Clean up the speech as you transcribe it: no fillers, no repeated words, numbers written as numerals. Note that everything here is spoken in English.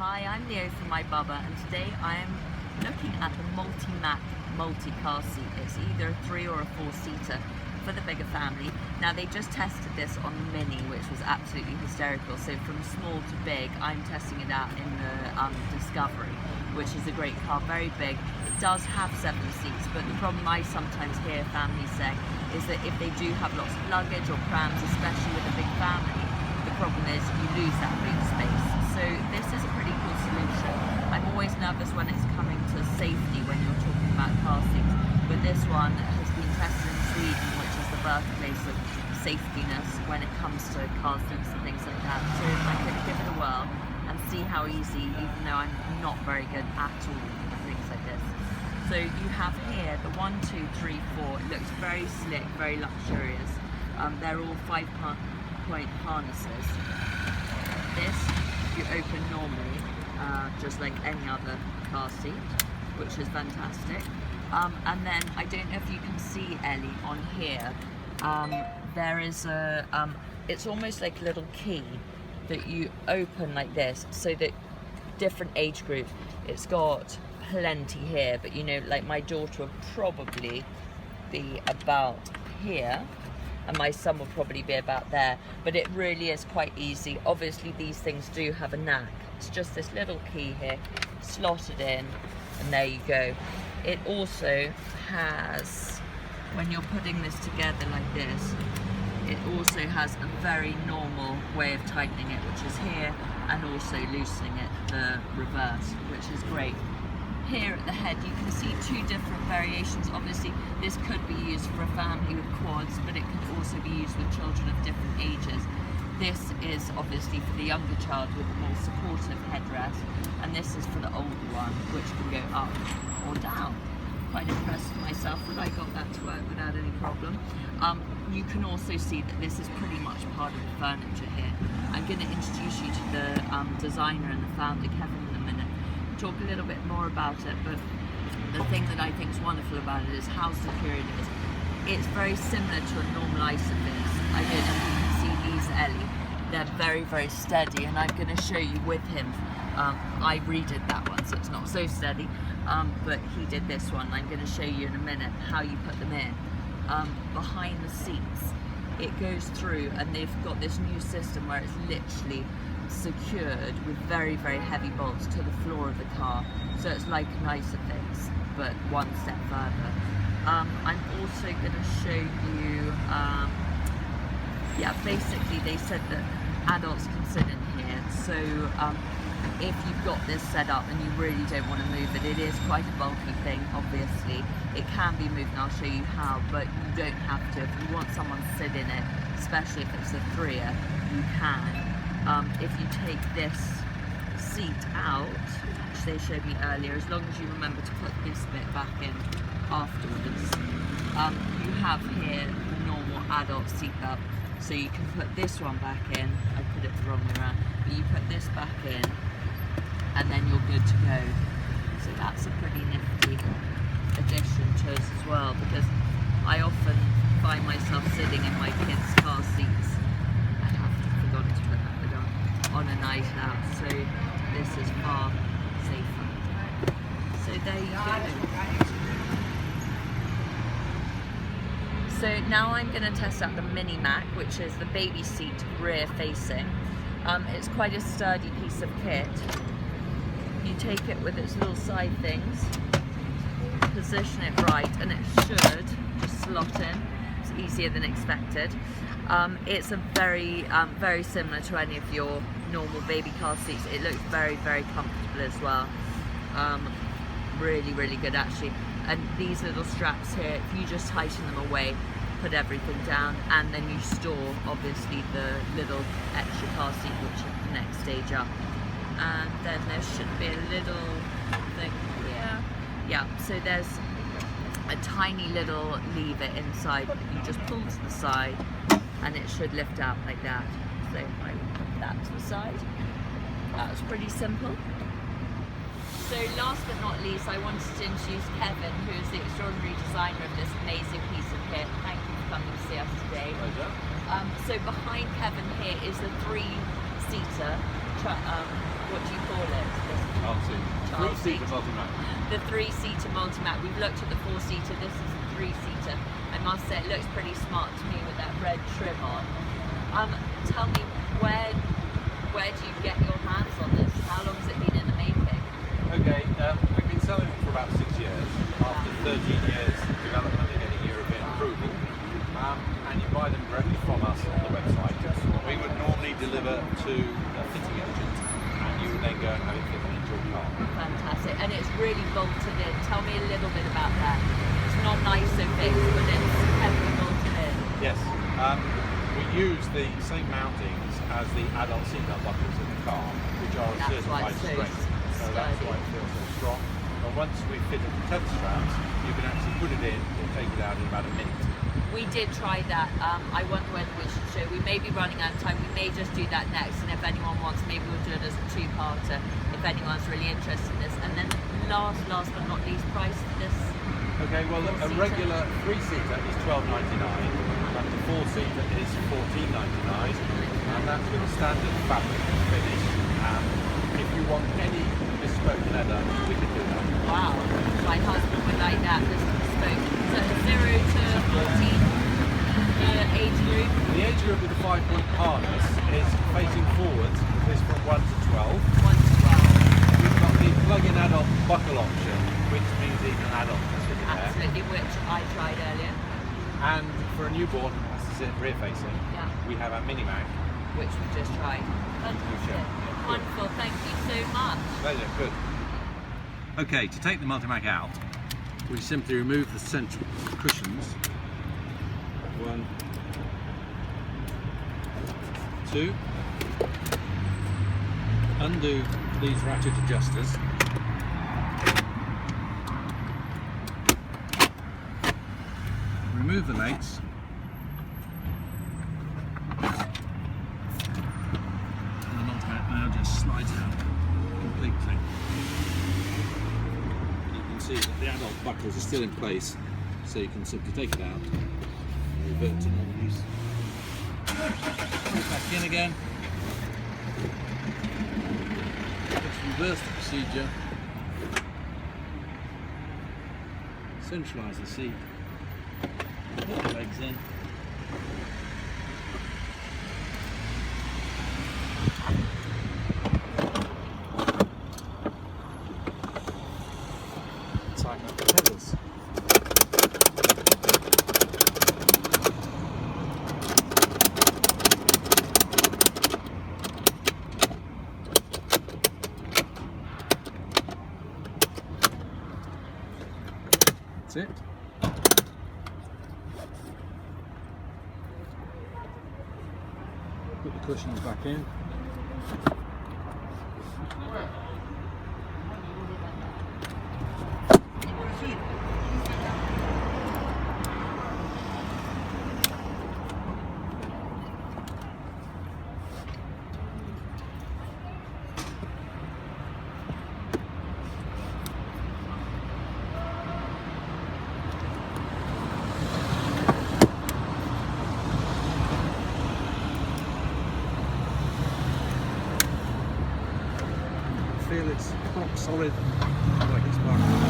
Hi, I'm Leo from My Bubba, and today I am looking at the Multimac multi-car seat. It's either a 3 or a 4-seater for the bigger family. Now, they just tested this on the Mini, which was absolutely hysterical. So from small to big, I'm testing it out in the Discovery, which is a great car, very big. It does have 7 seats, but the problem I sometimes hear families say is that if they do have lots of luggage or prams, especially with a big family, the problem is you lose that boot space. So this is a pretty cool solution. I'm always nervous when it's coming to safety when you're talking about car seats, but this one has been tested in Sweden, which is the birthplace of safetyness when it comes to car seats and things like that. So I'm going to give it a whirl and see how easy, even though I'm not very good at all at things like this. So you have here the 1, 2, 3, 4. It looks very slick, very luxurious. They're all 5-point harnesses. This you open normally, just like any other car seat, which is fantastic. And then, I don't know if you can see, Ellie, on here, there is a, it's almost like a little key that you open like this, so that different age group, it's got plenty here, but you know, like my daughter would probably be about here, and my son will probably be about there, but it really is quite easy. Obviously these things do have a knack. It's just this little key here, slot it in, and there you go. It also has, when you're putting this together like this, it also has a very normal way of tightening it, which is here, and also loosening it, the reverse, which is great. Here at the head you can see 2 different variations. Obviously this could be used for a family with quads, but it could also be used with children of different ages. This is obviously for the younger child with a more supportive headrest, and this is for the older one, which can go up or down. Quite impressed with myself that I got that to work without any problem. You can also see that this is pretty much part of the furniture here. I'm going to introduce you to the designer and the founder, Kevin, in a minute. Talk a little bit more about it, but the thing that I think is wonderful about it is how secure it is. It's very similar to a normal Isofix. I don't know if you can see these, Ellie. They're very, very steady, and I'm going to show you with him. I redid that one, so it's not so steady, but he did this one. I'm going to show you in a minute how you put them in. Behind the seats, it goes through, and they've got this new system where it's literally secured with very, very heavy bolts to the floor of the car, so it's like an Isofix but one step further. I'm also going to show you, yeah, basically they said that adults can sit in here, so if you've got this set up and you really don't want to move it, it is quite a bulky thing, obviously. It can be moved, and I'll show you how, but you don't have to. If you want someone to sit in it, especially if it's a 3er, you can. If you take this seat out, which they showed me earlier, as long as you remember to put this bit back in afterwards, you have here the normal adult seat belt. So you can put this one back in. I put it the wrong way around, but you put this back in, and then you're good to go. So that's a pretty nifty addition to us as well, because I often find myself sitting in my kids' car seats. I have forgotten to put that bit on a night out, so this is far safer. So there you go. So now I'm going to test out the Multimac, which is the baby seat rear facing. It's quite a sturdy piece of kit. You take it with its little side things, position it right, and it should just slot in. It's easier than expected. It's a very, very similar to any of your normal baby car seats. It looks very, very comfortable as well. Really, really good actually. And these little straps here, if you just tighten them away, put everything down, and then you store obviously the little extra car seat, which is the next stage up. And then there should be a little thing here. Yeah, so there's a tiny little lever inside that you just pull to the side, and it should lift out like that. So I will put that to the side. That was pretty simple. So last but not least, I wanted to introduce Kevin, who is the extraordinary designer of this amazing piece of kit. Thank you for coming to see us today. So behind Kevin here is the 3-seater, what do you call it? multi. Three-seater Multimac. The three-seater Multimac. We've looked at the four-seater. This is a three-seater. I must say, it looks pretty smart to me with that red trim on. Tell me, where do you get your hands on this? How long has it been in the making? Okay, we've been selling it for about 6 years. After 13 years development and getting European approval, and you buy them directly from us on the website. We would normally deliver to a fitting agent, and you would then go and have it fitted into your car. Fantastic, and it's really bolted in. Tell me a little bit about that. It's not nice so big, but it's heavily bolted in. Yes, we use the same mountings as the adult seatbelt buckles in the car, which are a certified strength. So that's why it feels so strong. And once we've fitted the 10 straps, you can actually put it in or take it out in about a minute. We did try that. I wonder whether we should show. We may be running out of time. We may just do that next. And if anyone wants, maybe we'll do it as a two-parter. If anyone's really interested in this. And then last but not least, price for this. Okay, well a regular three-seater is $12.99, and the four-seater is $14.99, and that's with a standard fabric finish. If you want any bespoke leather, we can do that. Wow, my husband would like that. This is bespoke. So 0 to 14, the age group. The age group with the 5-point harness is facing forwards, is from 1 to 12. 1 to 12. We've got the plug-in adult buckle option, which means even an adult can sit in there. Absolutely, which I tried earlier. And for a newborn who has to sit rear-facing, Yeah. we have our Mini-Mac. Which we just tried. Fantastic. Wonderful, thank you so much. Pleasure, good. Okay, to take the Multimac out, we simply remove the central cushions. 1, 2. Undo these ratchet adjusters. Remove the legs. And the Multimac now just slides out completely. You can see that the adult buckles are still in place, so you can simply take it out and revert to normal use. Put it back in again. Just reverse the procedure. Centralise the seat. Put the legs in. Tighten up the pedals. That's it. Put the cushions back in. Feel it's rock solid, like it's sparkling.